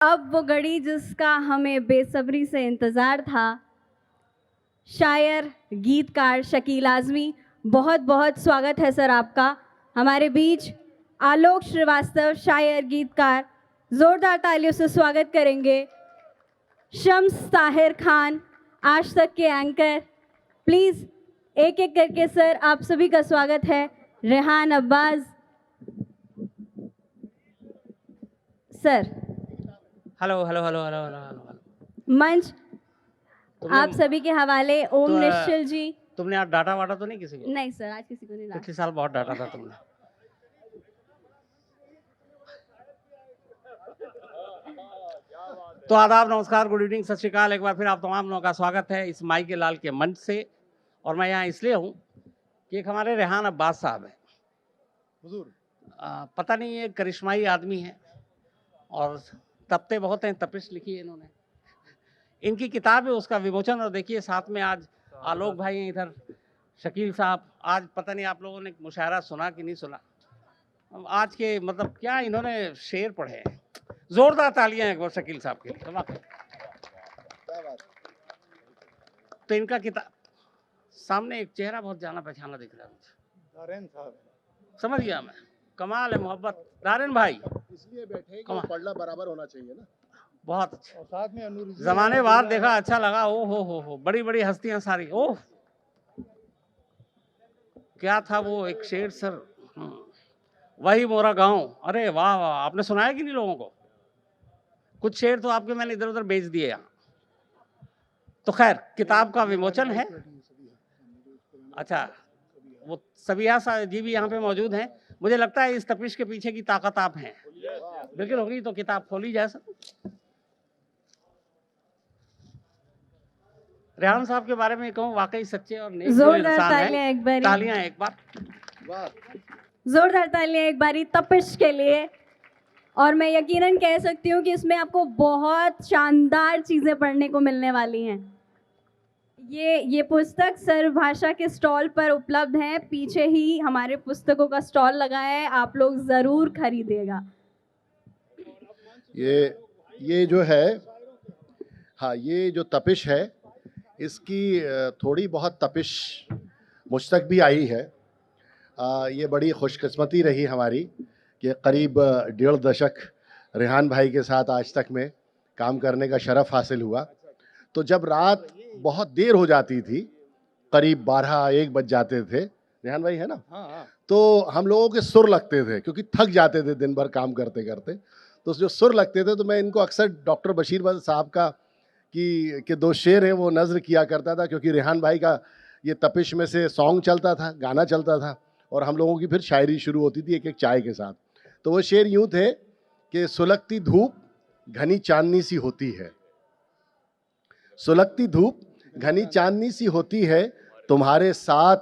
अब वो घड़ी जिसका हमें बेसब्री से इंतज़ार था। शायर गीतकार शकील आज़मी, बहुत बहुत स्वागत है सर आपका हमारे बीच। आलोक श्रीवास्तव, शायर गीतकार, ज़ोरदार तालियों से स्वागत करेंगे। शम्स ताहिर खान, आज तक के एंकर, प्लीज़ एक एक करके सर आप सभी का स्वागत है। Rehan Abbas sir, hello hello hello hello hello hello. मंच आप सभी के हवाले। ओम निश्चल जी। तुमने आज डाटा वाटा तो नहीं किसी को? नहीं सर, आज किसी को नहीं डाटा। पिछले साल बहुत डाटा था तुमने। तो आदाब, नमस्कार, गुड इवनिंग, सत श्री अकाल। एक बार फिर आप तमाम लोगों का स्वागत है इस माई के लाल के मंच से। और मैं यहाँ इसलिए हूँ कि एक हमारे रेहान अब्बास साहब हैं हुजूर। पता नहीं ये करिश्माई आदमी है और तपते बहुत हैं। तपिश लिखी है इन्होंने, इनकी किताब है, उसका विमोचन। और देखिए साथ में आज आलोक भाई हैं, इधर शकील साहब। आज पता नहीं आप लोगों ने मुशायरा सुना कि नहीं सुना। आज के मतलब क्या इन्होंने शेर पढ़े हैं। जोरदार तालियां एक बार शकील साहब के लिए। तो इनका किताब सामने एक चेहरा बहुत जाना पहचाना दिख रहा है मुझे। दारेन साहब समझ गया मैं, कमाल है मोहब्बत। दारेन भाई इसलिए बैठे कि पढ़ना बराबर होना चाहिए ना। बहुत अच्छा। और साथ में अनूर जमाने बाद देखा, अच्छा लगा। ओ हो, बड़ी बड़ी हस्तियां सारी। ओह क्या था वो एक शेर सर, वही मोरा गांव। अरे वाह वाह, आपने सुनाया कि नहीं लोगों को? कुछ शेर तो आपके मैंने इधर उधर भेज दिए यहाँ। तो खैर, किताब का विमोचन है। अच्छा, वो सबिया जी भी यहाँ पे मौजूद हैं। मुझे लगता है इस तपिश के पीछे की ताकत आप हैं। बिल्कुल होगी तो किताब खोली जाए सर। रेहान साहब के बारे में कहूँ, वाकई सच्चे और नेक इंसान हैं। तालियां एक बार, जोरदार तालियां एक बारी तपिश के लिए। और मैं यकीनन कह सकती हूँ कि इसमें आपको बहुत शानदार चीज़ें पढ़ने को मिलने वाली हैं। ये पुस्तक सर्व भाषा के स्टॉल पर उपलब्ध है। पीछे ही हमारे पुस्तकों का स्टॉल लगा है, आप लोग ज़रूर खरीदिएगा। ये जो है, हाँ, ये जो तपिश है, इसकी थोड़ी बहुत तपिश मुझ तक भी आई है। ये बड़ी खुशकिस्मती रही हमारी कि करीब 1.5 दशक रेहान भाई के साथ आज तक में काम करने का शरफ हासिल हुआ। तो जब रात बहुत देर हो जाती थी, करीब 12-1 बज जाते थे, रेहान भाई है ना? हाँ। तो हम लोगों के सुर लगते थे, क्योंकि थक जाते थे दिन भर काम करते करते। तो जो सुर लगते थे, तो मैं इनको अक्सर डॉक्टर बशीर बदर साहब का कि 2 शेर हैं वो नज़र किया करता था, क्योंकि रेहान भाई का ये तपिश में से सॉन्ग चलता था, गाना चलता था, और हम लोगों की फिर शायरी शुरू होती थी एक एक चाय के साथ। तो वो शेर यूँ थे कि सुलगती धूप घनी चांदनी सी होती है, सुलगती धूप घनी चांदनी सी होती है, तुम्हारे साथ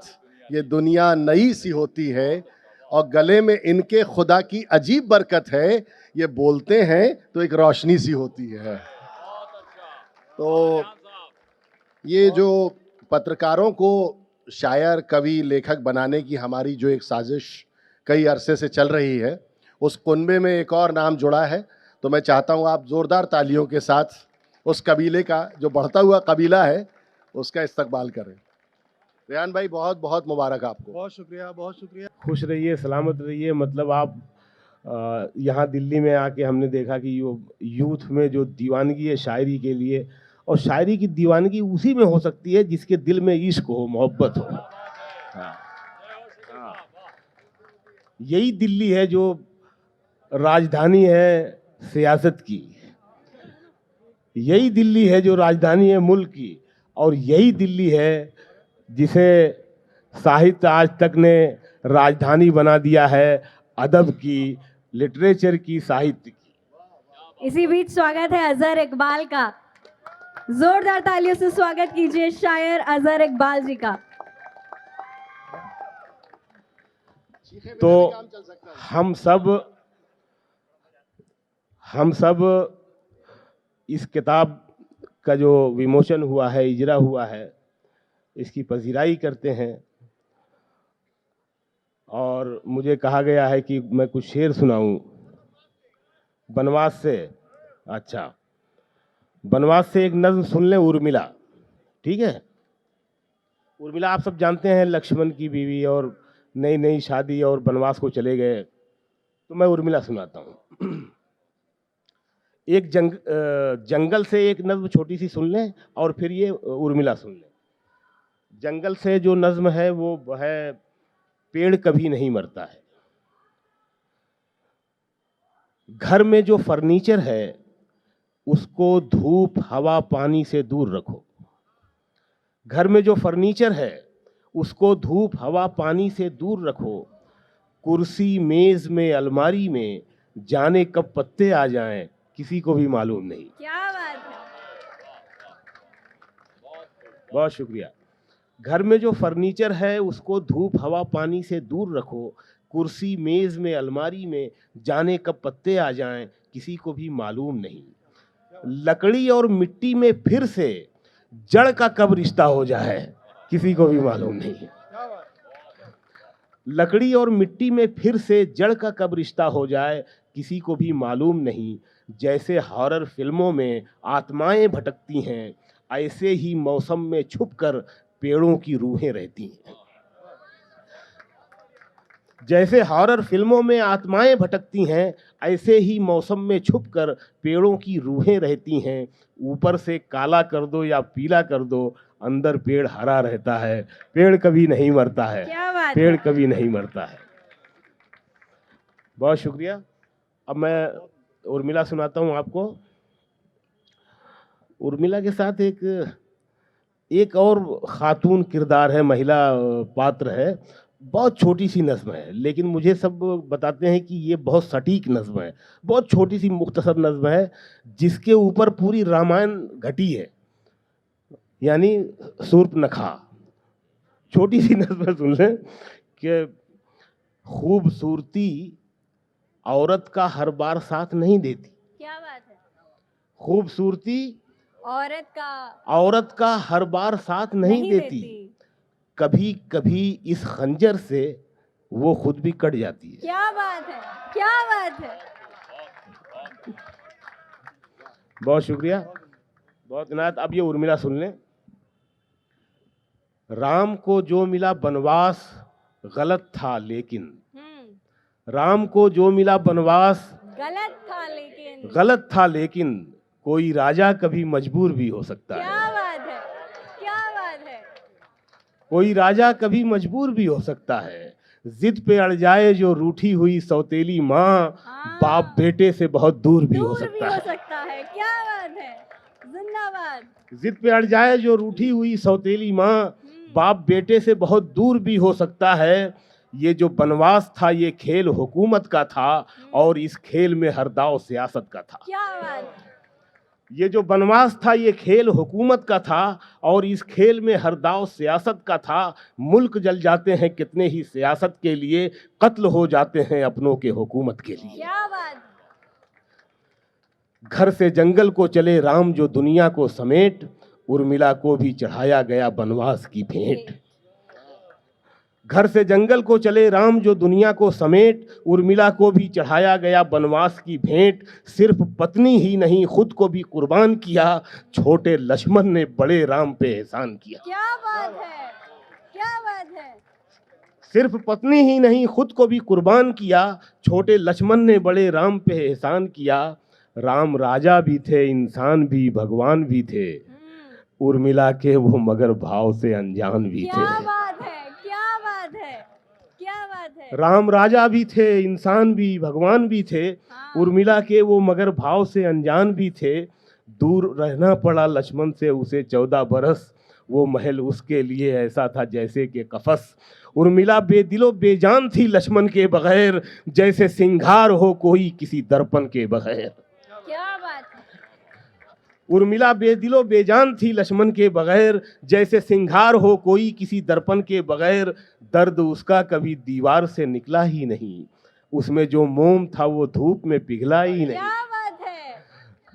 ये दुनिया नई सी होती है, और गले में इनके खुदा की अजीब बरकत है, ये बोलते हैं तो एक रोशनी सी होती है। तो ये जो पत्रकारों को शायर, कवि, लेखक बनाने की हमारी जो एक साजिश कई अरसे से चल रही है, उस कुनबे में एक और नाम जुड़ा है। तो मैं चाहता हूँ आप जोरदार तालियों के साथ उस कबीले का, जो बढ़ता हुआ कबीला है, उसका इस्तकबाल करें। रेहान भाई, बहुत बहुत मुबारक आपको। बहुत शुक्रिया, बहुत शुक्रिया। खुश रहिए, सलामत रहिए। मतलब आप यहाँ दिल्ली में आके हमने देखा कि यूथ में जो दीवानगी है शायरी के लिए, और शायरी की दीवानगी उसी में हो सकती है जिसके दिल में इश्क हो, मोहब्बत हो। यही दिल्ली है जो राजधानी है सियासत की, यही दिल्ली है जो राजधानी है मुल्क की, और यही दिल्ली है जिसे साहित्य आज तक ने राजधानी बना दिया है, अदब की, लिटरेचर की, साहित्य की। इसी बीच स्वागत है अजहर इकबाल का। जोरदार तालियों से स्वागत कीजिए शायर अजहर इकबाल जी का। तो हम सब इस किताब का जो विमोचन हुआ है, इजरा हुआ है, इसकी पजीराई करते हैं। और मुझे कहा गया है कि मैं कुछ शेर सुनाऊं बनवास से। अच्छा, बनवास से एक नज्म सुन लें, उर्मिला। ठीक है। उर्मिला आप सब जानते हैं, लक्ष्मण की बीवी, और नई नई शादी और बनवास को चले गए। तो मैं उर्मिला सुनाता हूँ। एक जंगल से एक नज्म छोटी सी सुन लें और फिर ये उर्मिला सुन लें। जंगल से जो नज्म है वो है, पेड़ कभी नहीं मरता है। घर में जो फर्नीचर है उसको धूप हवा पानी से दूर रखो। घर में जो फर्नीचर है उसको धूप हवा पानी से दूर रखो। कुर्सी मेज में अलमारी में जाने कब पत्ते आ जाएं किसी को भी मालूम नहीं। क्या बात है। बहुत शुक्रिया। घर में जो फर्नीचर है उसको धूप हवा पानी से दूर रखो। कुर्सी मेज में अलमारी में जाने कब पत्ते आ जाएं किसी को भी मालूम नहीं। लकड़ी और मिट्टी में फिर से जड़ का कब रिश्ता हो जाए किसी को भी मालूम नहीं। लकड़ी और मिट्टी में फिर से जड़ का कब रिश्ता हो जाए किसी को भी मालूम नहीं। जैसे हॉरर फिल्मों में आत्माएं भटकती हैं, ऐसे ही मौसम में छुपकर पेड़ों की रूहें रहती हैं। जैसे हॉरर फिल्मों में आत्माएं भटकती हैं, ऐसे ही मौसम में छुपकर पेड़ों की रूहें रहती हैं। ऊपर से काला कर दो या पीला कर दो, अंदर पेड़ हरा रहता है। पेड़ कभी नहीं मरता है। क्या बात पेड़ है। कभी नहीं मरता है। बहुत शुक्रिया। अब मैं उर्मिला सुनाता हूँ आपको। उर्मिला के साथ एक और खातून किरदार है, महिला पात्र है। बहुत छोटी सी नज़्म है, लेकिन मुझे सब बताते हैं कि ये बहुत सटीक नज़्म है। बहुत छोटी सी मुख्तसर नज़्म है जिसके ऊपर पूरी रामायण घटी है, यानी शूर्पनखा। छोटी सी नज़्म सुन लें कि खूबसूरती औरत का हर बार साथ नहीं देती। क्या बात है। खूबसूरती औरत का हर बार साथ नहीं देती। कभी कभी इस खंजर से वो खुद भी कट जाती है। क्या बात है। क्या बात है। बहुत शुक्रिया, बहुत इनायत। अब ये उर्मिला सुन लें। राम को जो मिला बनवास गलत था लेकिन, राम को जो मिला बनवास गलत था लेकिन कोई राजा कभी मजबूर भी हो सकता है। क्या बात है। क्या बात है। कोई राजा कभी मजबूर भी हो सकता है। जिद पे अड़ जाए जो रूठी हुई सौतेली माँ, बाप बेटे से बहुत दूर भी हो सकता है। क्या बात है। जिंदाबाद। जिद पे अड़ जाए जो रूठी हुई सौतेली माँ, बाप बेटे से बहुत दूर भी हो सकता है। ये जो बनवास था ये खेल हुकूमत का था और इस खेल में हर दाव सियासत का था। क्या बात है। ये जो बनवास था ये खेल हुकूमत का था और इस खेल में हर दाव सियासत का था। मुल्क जल जाते हैं कितने ही सियासत के लिए, कत्ल हो जाते हैं अपनों के हुकूमत के लिए। क्या बात। घर से जंगल को चले राम जो दुनिया को समेट, उर्मिला को भी चढ़ाया गया बनवास की भेंट। घर से जंगल को चले राम जो दुनिया को समेट, उर्मिला को भी चढ़ाया गया बनवास की भेंट। सिर्फ पत्नी ही नहीं खुद को भी कुर्बान किया, छोटे लक्ष्मण ने बड़े राम पे एहसान किया। क्या बात है। क्या बात है। सिर्फ पत्नी ही नहीं खुद को भी कुर्बान किया, छोटे लक्ष्मण ने बड़े राम पे एहसान किया। राम राजा भी थे, इंसान भी, भगवान भी थे, उर्मिला के वो मगर भाव से अनजान भी थे। क्या बात है। क्या बात है। क्या बात है। राम राजा भी थे, इंसान भी, भगवान भी थे, उर्मिला के वो मगर भाव से अनजान भी थे। दूर रहना पड़ा लक्ष्मण से उसे 14 बरस, वो महल उसके लिए ऐसा था जैसे कि कफस। उर्मिला बेदिलो बेजान थी लक्ष्मण के बगैर, जैसे सिंगार हो कोई किसी दर्पण के बगैर। क्या बात है। उर्मिला बेदिलो बेजान थी लक्ष्मण के बगैर, जैसे सिंगार हो कोई किसी दर्पण के बगैर। दर्द उसका कभी दीवार से निकला ही नहीं, उसमें जो मोम था वो धूप में पिघला ही नहीं। क्या बात है।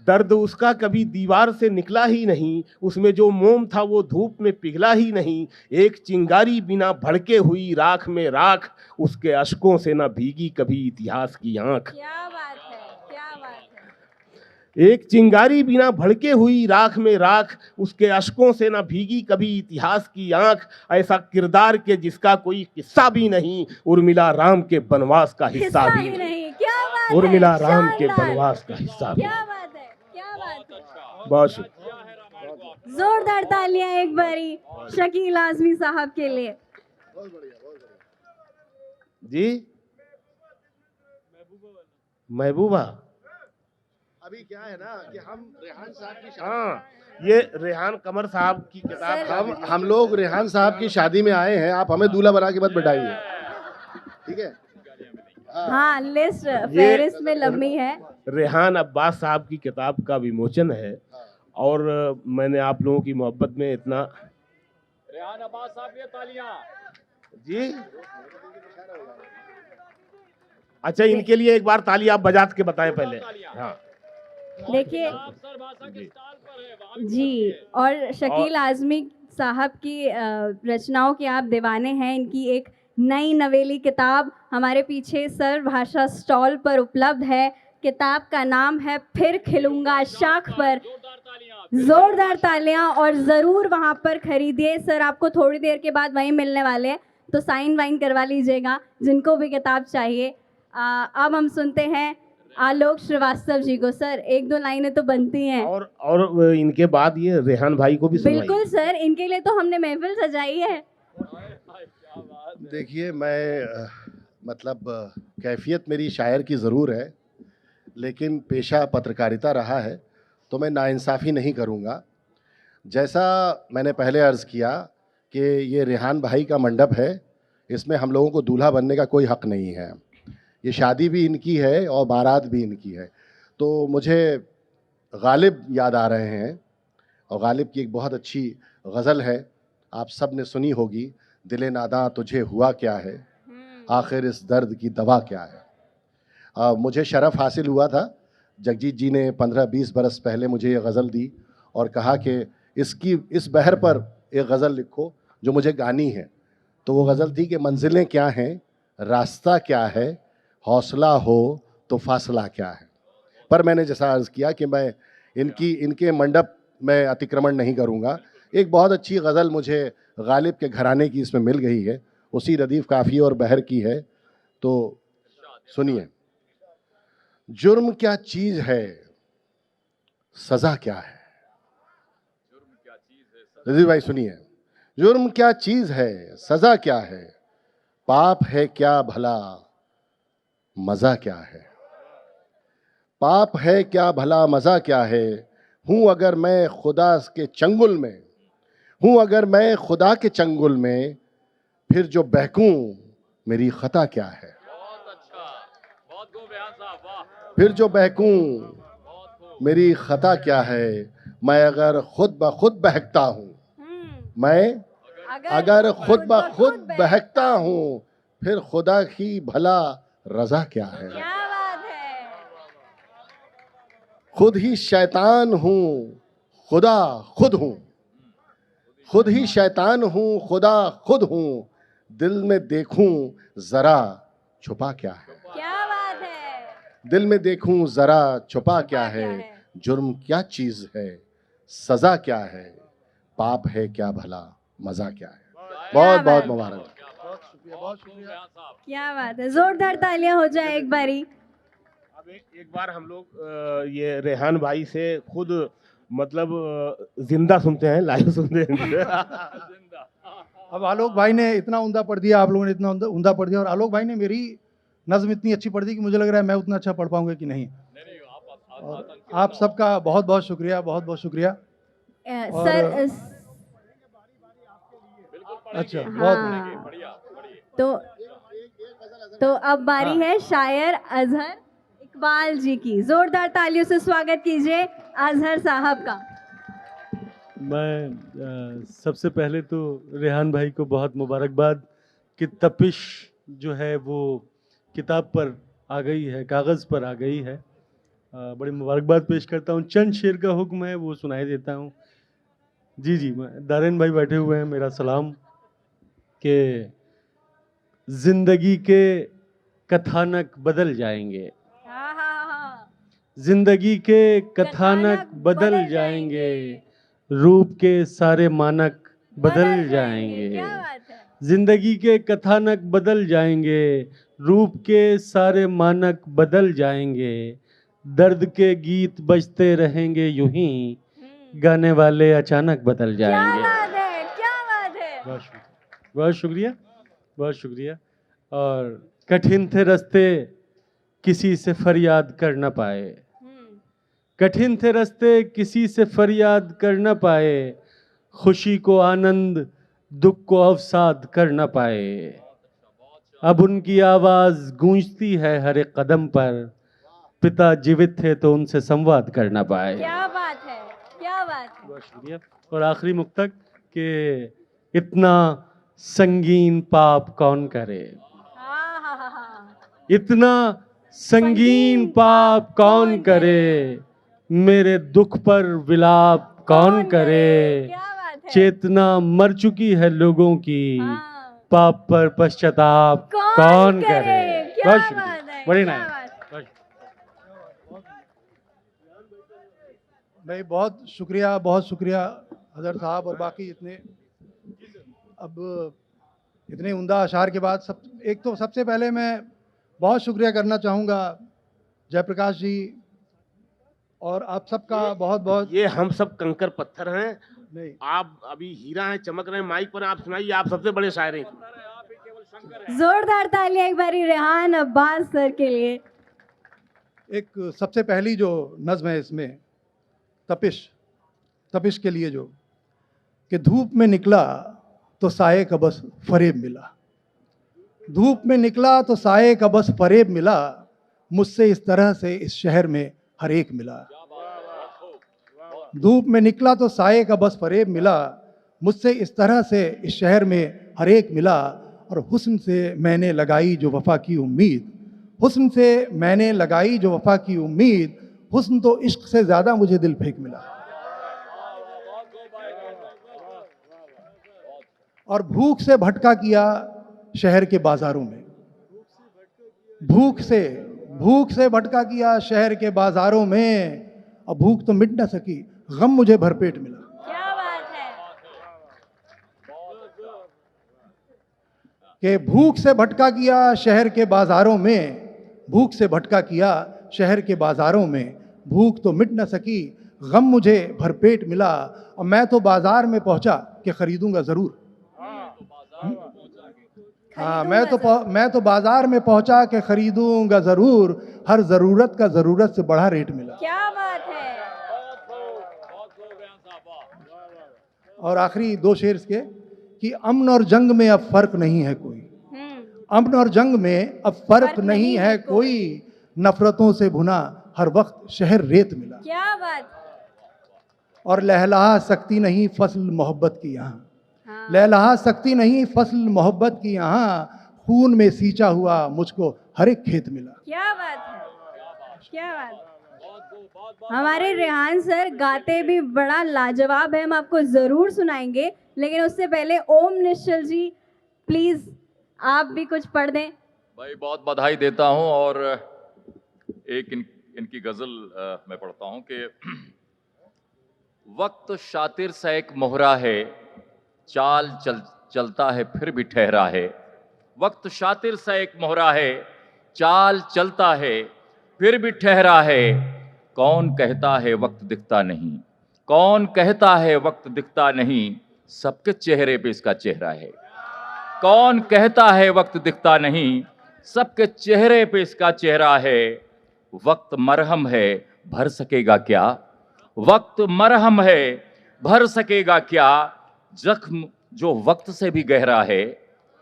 दर्द उसका कभी दीवार से निकला ही नहीं, उसमें जो मोम था वो धूप में पिघला ही नहीं। एक चिंगारी बिना भड़के हुई राख में राख, उसके अश्कों से ना भीगी कभी इतिहास की आंख। क्या बात है। क्या बात है। एक चिंगारी बिना भड़के हुई राख में राख, उसके अश्कों से ना भीगी कभी इतिहास की आंख। ऐसा किरदार के जिसका कोई किस्सा भी नहीं, उर्मिला राम के बनवास का हिस्सा भी नहीं। नहीं। क्या बात है, उर्मिला राम के शानदार। बनवास का हिस्सा भी क्या नहीं। बात है, क्या बात है। बहुत शुक्रिया। जोरदार तालियां एक बारी शकील आजमी साहब के लिए। जी महबूबा, अभी क्या है ना कि हम रेहान साहब की हाँ, ये रेहान कमर साहब की किताब हम लोग रेहान साहब की शादी में आए हैं, आप हमें दूल्हा बना के मत बैठाइए, ठीक है। हाँ, लिस्ट फेहरिस्त में लंबी है। रेहान अब्बास साहब की किताब का विमोचन है और मैंने आप लोगों की मोहब्बत में इतना। रेहान अब्बास साहब ये तालियां। जी अच्छा, इनके लिए एक बार ताली आप बजा के बताएं पहले। हाँ देखिए जी, और शकील आजमी साहब की रचनाओं के आप दीवाने हैं। इनकी एक नई नवेली किताब हमारे पीछे सर्व भाषा स्टॉल पर उपलब्ध है। किताब का नाम है फिर खिलूंगा शाख पर। जोरदार तालियां और ज़रूर वहां पर खरीदिए। सर आपको थोड़ी देर के बाद वहीं मिलने वाले हैं, तो साइन वाइन करवा लीजिएगा जिनको भी किताब चाहिए। अब हम सुनते हैं आलोक श्रीवास्तव जी को। सर एक दो लाइनें तो बनती हैं। और इनके बाद ये रेहान भाई को भी सुनवाइए। बिल्कुल सर, इनके लिए तो हमने महफिल सजाई है। देखिए, मैं मतलब कैफियत मेरी शायर की ज़रूर है, लेकिन पेशा पत्रकारिता रहा है, तो मैं नाइंसाफ़ी नहीं करूँगा। जैसा मैंने पहले अर्ज़ किया कि ये रेहान भाई का मंडप है, इसमें हम लोगों को दूल्हा बनने का कोई हक़ नहीं है। ये शादी भी इनकी है और बारात भी इनकी है। तो मुझे गालिब याद आ रहे हैं, और गालिब की एक बहुत अच्छी गज़ल है, आप सब ने सुनी होगी, दिले नादां तुझे हुआ क्या है, आखिर इस दर्द की दवा क्या है। मुझे शरफ़ हासिल हुआ था, जगजीत जी ने 15-20 बरस पहले मुझे ये गज़ल दी और कहा कि इस बहर पर एक गज़ल लिखो जो मुझे गानी है। तो वो गज़ल थी कि मंजिलें क्या हैं, रास्ता क्या है, हौसला हो तो फासला क्या है। पर मैंने जैसा अर्ज़ किया कि मैं इनके मंडप में अतिक्रमण नहीं करूँगा। एक बहुत अच्छी गज़ल मुझे गालिब के घराने की इसमें मिल गई है, उसी रदीफ़ काफ़ी और बहर की है, तो सुनिए। जुर्म क्या चीज़ है, सज़ा क्या है। रजीब भाई सुनिए। जुर्म क्या चीज़ है, सज़ा क्या है, पाप है क्या भला, मज़ा क्या है। पाप है क्या भला, मज़ा क्या है। हूँ अगर मैं खुदा के चंगुल में, हूँ अगर मैं खुदा के चंगुल में, फिर जो बहकूं मेरी खता क्या है। बहुत अच्छा, बहुत खूब रेहान साहब, वाह। फिर जो बहकूं मेरी खता क्या है। मैं अगर खुद ब खुद बहकता हूँ, मैं अगर खुद ब खुद बहकता हूँ, फिर खुदा की भला रजा क्या है। क्या बात है। खुद ही शैतान हूँ, खुदा खुद हूँ, खुद ही शैतान हूँ, खुदा खुद हूँ, दिल में देखूं जरा छुपा क्या है। क्या बात है। दिल में देखूं जरा छुपा क्या है। जुर्म क्या चीज़ है, सज़ा क्या है, पाप है क्या भला, मज़ा क्या है। बहुत बहुत मुबारक। क्या बात है, जोरदार तालियां हो जाए एक बारी। अब एक बार हम लोग ये रेहान भाई से खुद मतलब जिंदा सुनते हैं, लाइव सुनते हैं। अब आलोक भाई ने इतना उमदा पढ़ दिया, आप लोगों ने इतना उमदा पढ़ दिया, और आलोक भाई ने मेरी नज़्म इतनी अच्छी पढ़ दी कि मुझे लग रहा है मैं उतना अच्छा पढ़ पाऊंगा कि नहीं। और आप सबका बहुत बहुत शुक्रिया, बहुत बहुत शुक्रिया। सर अच्छा, बहुत हाँ, तो अब बारी है शायर अजहर इकबाल जी की। जोरदार तालियों से स्वागत कीजिए अजहर साहब का। मैं सबसे पहले तो रेहान भाई को बहुत मुबारकबाद कि तपिश जो है वो किताब पर आ गई है, कागज़ पर आ गई है। बड़ी मुबारकबाद पेश करता हूँ। चंद शेर का हुक्म है वो सुनाई देता हूँ। जी, दारेन भाई बैठे हुए हैं, मेरा सलाम। कि ज़िंदगी के कथानक बदल जाएंगे, जिंदगी के कथानक बदल जाएंगे, रूप के सारे मानक बदल जाएंगे। क्या बात है। जिंदगी के कथानक बदल जाएंगे, रूप के सारे मानक बदल जाएंगे, दर्द के गीत बजते रहेंगे यूं ही, गाने वाले अचानक बदल क्या जाएंगे। बात है, क्या बात है। बहुत शुक्रिया, बहुत शुक्रिया, बहुत शुक्रिया। और कठिन थे रास्ते किसी से फरियाद कर न पाए, कठिन थे रास्ते किसी से फरियाद कर न पाए, खुशी को आनंद दुख को अवसाद कर न पाए, अब उनकी आवाज गूंजती है हर एक कदम पर, पिता जीवित थे तो उनसे संवाद कर न पाए। क्या बात है, क्या बात है। बहुत शुक्रिया। और आखिरी मुक्तक कि इतना संगीन पाप कौन करे, हाँ हाँ हाँ हाँ। इतना संगीन पाप कौन करे, मेरे दुख पर विलाप कौन करे, क्या बात है। चेतना मर चुकी है लोगों की, हाँ। पाप पर पश्चाताप कौन करे। क्या बहुत बात शुक्रिया, है, बड़ी क्या नाइस। बात। भाई बहुत शुक्रिया हजर साहब और बाकी इतने अब इतने उम्दा अशार के बाद एक तो सबसे पहले मैं बहुत शुक्रिया करना चाहूँगा जयप्रकाश जी और आप सबका बहुत बहुत। ये हम सब कंकर पत्थर हैं, नहीं, आप अभी हीरा हैं, चमक रहे हैं माइक पर। आप सुनाइए, आप सबसे बड़े शायर हैं। जोरदार तालियां एक बारी रेहान अब्बास सर के लिए। एक सबसे पहली जो नज़्म है इसमें तपिश के लिए जो कि धूप में निकला तो साये का बस फरेब मिला, धूप में निकला तो साये का बस फरेब मिला, मुझसे इस तरह से इस शहर में हर एक मिला। धूप में निकला तो साये का बस फरेब मिला, मुझसे इस तरह से इस शहर में हर एक मिला, और हुस्न से मैंने लगाई जो वफा की उम्मीद, हुस्न से मैंने लगाई जो वफा की उम्मीद, हुस्न तो इश्क से ज़्यादा मुझे दिल फेंक मिला। और भूख से भटका किया शहर के बाजारों में, भूख से भटका किया शहर के बाजारों में, अब भूख तो मिट न सकी गम मुझे भरपेट मिला। क्या बात है। कि भूख से भटका किया शहर के बाजारों में, भूख से भटका किया शहर के बाजारों में, भूख तो मिट न सकी गम मुझे भरपेट मिला, और मैं तो बाजार में पहुंचा कि खरीदूंगा जरूर। हाँ, मैं तो बाजार में पहुंचा कि खरीदूंगा जरूर, हर जरूरत का जरूरत से बड़ा रेट मिला। क्या बात है। और आखिरी दो शेर इसके कि अमन और जंग में अब फर्क नहीं है कोई, अमन और जंग में अब फर्क नहीं है कोई, नफरतों से भुना हर वक्त शहर रेत मिला। क्या बात। और लहलहा सकती नहीं फसल मोहब्बत की यहाँ, हाँ। लहलहा सकती नहीं फसल मोहब्बत की यहाँ, खून में सींचा हुआ मुझको हर एक खेत मिला। क्या बात है, क्या बात। हमारे रेहान सर गाते भी बड़ा लाजवाब है, हम आपको जरूर सुनाएंगे, लेकिन उससे पहले ओम निश्चल जी प्लीज आप भी कुछ पढ़ दें। भाई बहुत बधाई देता हूं, और एक इनकी गज़ल मैं पढ़ता हूं कि वक्त शातिर सा एक मोहरा है, चाल चलता है फिर भी ठहरा है। वक्त शातिर सा एक मोहरा है, चाल चलता है फिर भी ठहरा है। कौन कहता है वक्त दिखता नहीं, कौन कहता है वक्त दिखता नहीं, सबके चेहरे पे इसका चेहरा है। कौन कहता है वक्त दिखता नहीं, सबके चेहरे पे इसका चेहरा है। वक्त मरहम है भर सकेगा क्या, वक्त मरहम है भर सकेगा क्या, जख्म जो वक्त से भी गहरा है,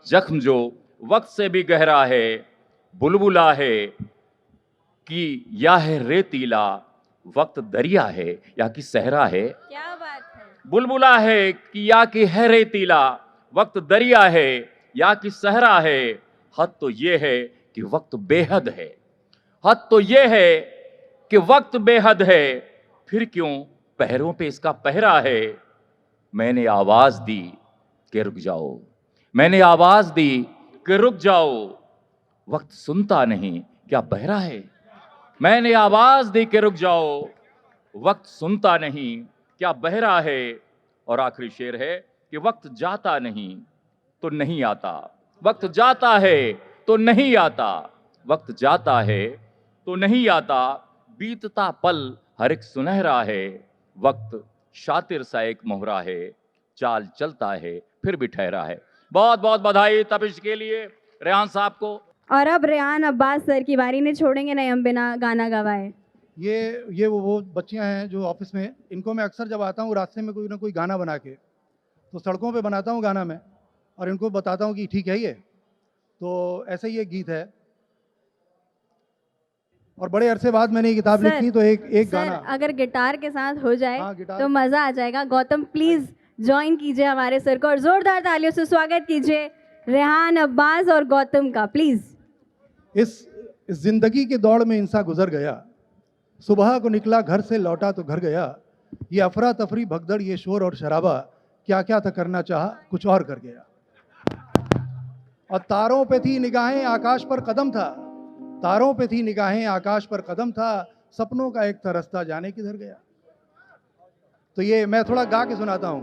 जख्म जो वक्त से भी गहरा है। बुलबुला है कि या है रेतीला, वक्त दरिया है या कि सहरा है। क्या बात है। बुलबुला है कि या कि है रेतीला, वक्त दरिया है या कि सहरा है। हद तो ये है कि वक्त बेहद है, हद तो ये है कि वक्त बेहद है, फिर क्यों पैरों पे इसका पहरा है। मैंने आवाज दी कि रुक जाओ, मैंने आवाज दी कि रुक जाओ, वक्त सुनता नहीं क्या बहरा है। मैंने आवाज दी कि रुक जाओ, वक्त सुनता नहीं, क्या बहरा है। और आखिरी शेर है कि वक्त जाता नहीं तो नहीं आता, वक्त जाता है तो नहीं आता, वक्त जाता है तो नहीं आता, बीतता पल हर एक सुनहरा है, वक्त शातिर सा एक मोहरा है, चाल चलता है फिर भी ठहरा है। बहुत बहुत बधाई तपिश के लिए रेहान साहब को। और अब रेहान अब्बास सर की बारी, ने छोड़ेंगे नहीं हम बिना गाना गवाए। ये वो बच्चियां हैं जो ऑफिस में, इनको मैं अक्सर जब आता हूँ रास्ते में कोई ना कोई गाना बना के, तो सड़कों पे बनाता हूँ गाना मैं और इनको बताता हूँ कि ठीक है ये, तो ऐसा ही एक गीत है। और बड़े अरसे बाद मैंने ये किताब सर, लिखी, तो एक सर गाना। अगर गिटार के साथ हो जाए हाँ, गिटार। तो मजा आ जाएगा। गौतम प्लीज ज्वाइन कीजिए हमारे सर को और जोरदार तालियों से स्वागत कीजिए रेहान अब्बास और गौतम का, प्लीज। इस जिंदगी की दौड़ में इंसान गुजर गया, सुबह को निकला घर से लौटा तो घर गया, ये अफरा तफरी भगदड़ ये शोर और शराबा, क्या क्या था करना चाहा कुछ और कर गया। और तारों पे थी निगाहें आकाश पर कदम था, तारों पे थी निगाहें आकाश पर कदम था, सपनों का एक था रास्ता जाने किधर गया। तो ये मैं थोड़ा गा के सुनाता हूं।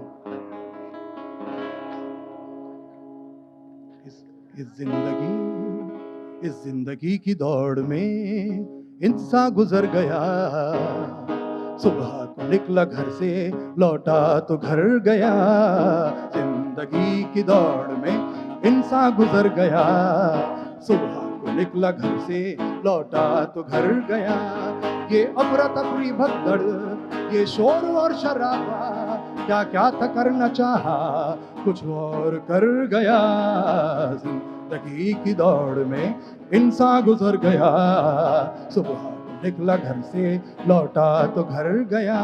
इस जिंदगी की दौड़ में इंसान गुजर गया, सुबह को निकला घर से लौटा तो घर गया। जिंदगी की दौड़ में इंसान गुजर गया, सुबह को निकला घर से लौटा तो घर गया। ये अफरा तफरी भगदड़ ये शोर और शराबा, क्या क्या था करना चाहा कुछ और कर गया। जिंदगी की दौड़ में इंसान गुजर गया, सुबह को निकला घर से लौटा तो घर गया।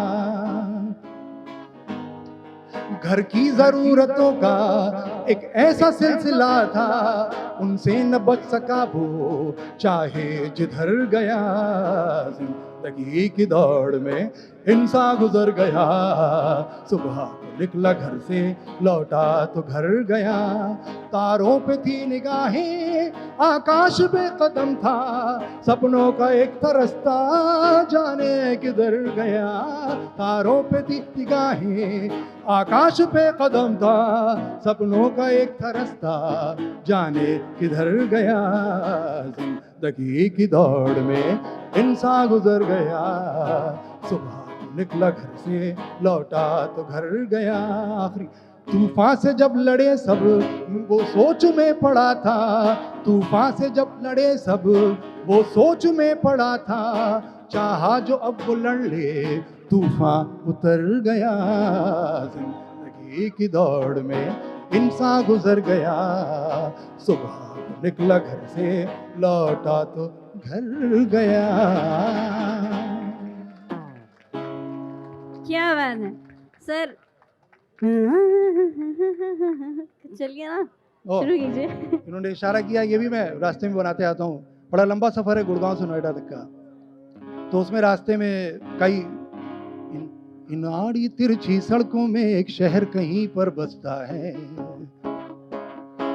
घर की जरूरतों का एक ऐसा सिलसिला था, उनसे न बच सका वो चाहे जिधर गया। जिंदगी की दौड़ में इंसान गुजर गया, सुबह को निकला घर से लौटा तो घर गया। तारों पे थी निगाहें आकाश पे कदम था, सपनों का एक था रास्ता जाने किधर गया। तारों पे थी निगाहें आकाश पे कदम था, सपनों का एक था रास्ता जाने किधर गया। जिंदगी की दौड़ में इंसान गुजर गया, सुबह निकला घर से लौटा तो घर गया। आखिरी तूफान से जब लड़े सब वो सोच में पड़ा था, तूफान से जब लड़े सब वो सोच में पड़ा था। चाहा जो अब वो लड़ ले तूफान उतर गया। जिंदगी की दौड़ में इंसान गुजर गया, सुबह निकला घर से लौटा तो घर गया। क्या बात है सर। चलिए ना, ओ, शुरू कीजिए। इन्होंने इशारा किया, ये भी मैं रास्ते में बनाते आता हूँ। बड़ा लंबा सफर है गुड़गांव से नोएडा तक का, तो उसमें रास्ते में कई इन आड़ी तिरछी सड़कों में एक शहर कहीं पर बसता है।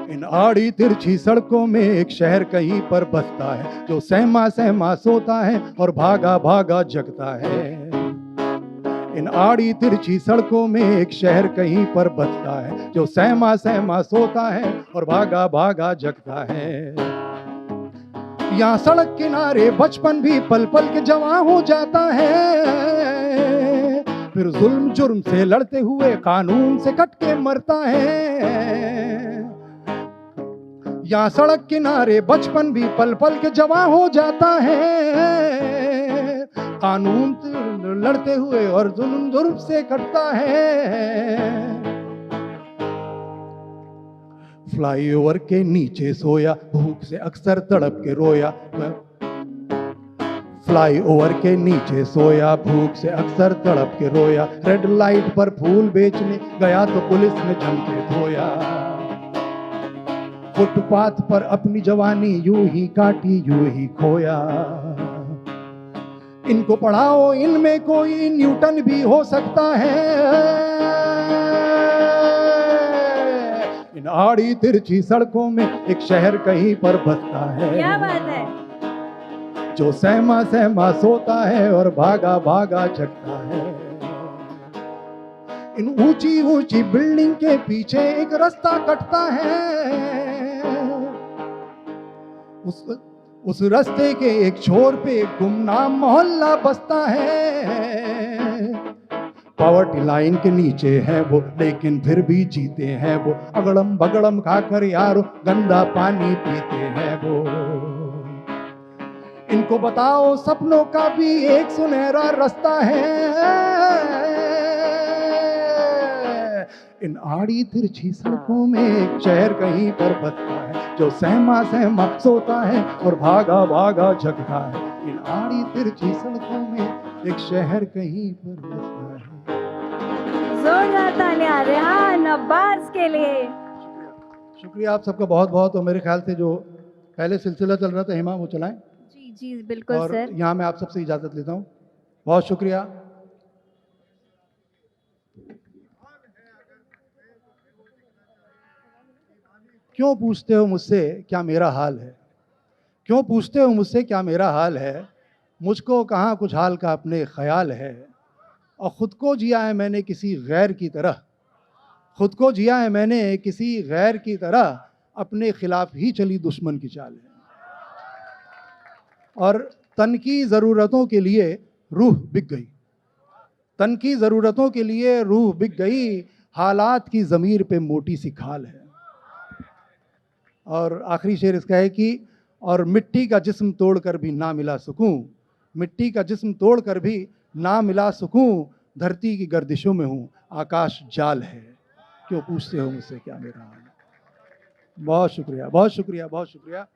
इन आड़ी तिरछी सड़कों में एक शहर कहीं पर बसता है, जो सहमा सहमा सोता है और भागा भागा जगता है। इन आड़ी तिरछी सड़कों में एक शहर कहीं पर बसता है, जो सहमा सहमा सोता है और भागा भागा जगता है। यहाँ सड़क किनारे बचपन भी पल पल के जवां हो जाता है, फिर जुल्म जुर्म से लड़ते हुए कानून से कट के मरता है। यहाँ सड़क किनारे बचपन भी पल पल के जवां हो जाता है, कानून से लड़ते हुए और जुल्म जुर्म से कटता है। फ्लाईओवर के नीचे सोया भूख से अक्सर तड़प के रोया। फ्लाईओवर के नीचे सोया भूख से अक्सर तड़प के रोया। रेड लाइट पर फूल बेचने गया तो पुलिस ने जम के धोया। फुटपाथ पर अपनी जवानी यूं ही काटी यूं ही खोया। इनको पढ़ाओ इनमें कोई न्यूटन भी हो सकता है। इन आड़ी तिरछी सड़कों में एक शहर कहीं पर बसता है। क्या बात है। जो सहमा सहमा सोता है और भागा भागा जगता है। इन ऊंची ऊंची बिल्डिंग के पीछे एक रास्ता कटता है। उस रास्ते के एक छोर पे एक गुमनाम मोहल्ला बसता है। पावर्टी लाइन के नीचे है वो, लेकिन फिर भी जीते हैं वो। अगड़म बगड़म खाकर यारो गंदा पानी पीते हैं वो। इनको बताओ सपनों का भी एक सुनहरा रास्ता है। इन आड़ी तिरछी सड़कों में एक शहर कहीं पर बसता है, जो सहमा सहमा सोता है और भागा भागा जगता है। इन आड़ी तिरछी सड़कों में एक शहर कहीं पर बसता है। जोरदार तालियां रेहान अब्बास के लिए। शुक्रिया आप सबका बहुत बहुत। और मेरे ख्याल से जो पहले सिलसिला चल रहा था हिमा वो चलाएं। जी जी बिल्कुल और सर। यहाँ मैं आप सबसे इजाज़त लेता हूँ। बहुत शुक्रिया। क्यों पूछते हो मुझसे क्या मेरा हाल है? क्यों पूछते हो मुझसे क्या मेरा हाल है? मुझको कहाँ कुछ हाल का अपने ख्याल है। और ख़ुद को जिया है मैंने किसी गैर की तरह। ख़ुद को जिया है मैंने किसी गैर की तरह। अपने खिलाफ ही चली दुश्मन की चाल है। और तन की ज़रूरतों के लिए रूह बिक गई। तन की ज़रूरतों के लिए रूह बिक गई। हालात की ज़मीर पे मोटी सी खाल है। और आखिरी शेर इसका है कि और मिट्टी का जिस्म तोड़ कर भी ना मिला सुकून। मिट्टी का जिस्म तोड़ कर भी ना मिला सुकून। धरती की गर्दिशों में हूँ, आकाश जाल है। क्यों पूछते हो मुझसे क्या मेरा हाल है? बहुत शुक्रिया, बहुत शुक्रिया, बहुत शुक्रिया।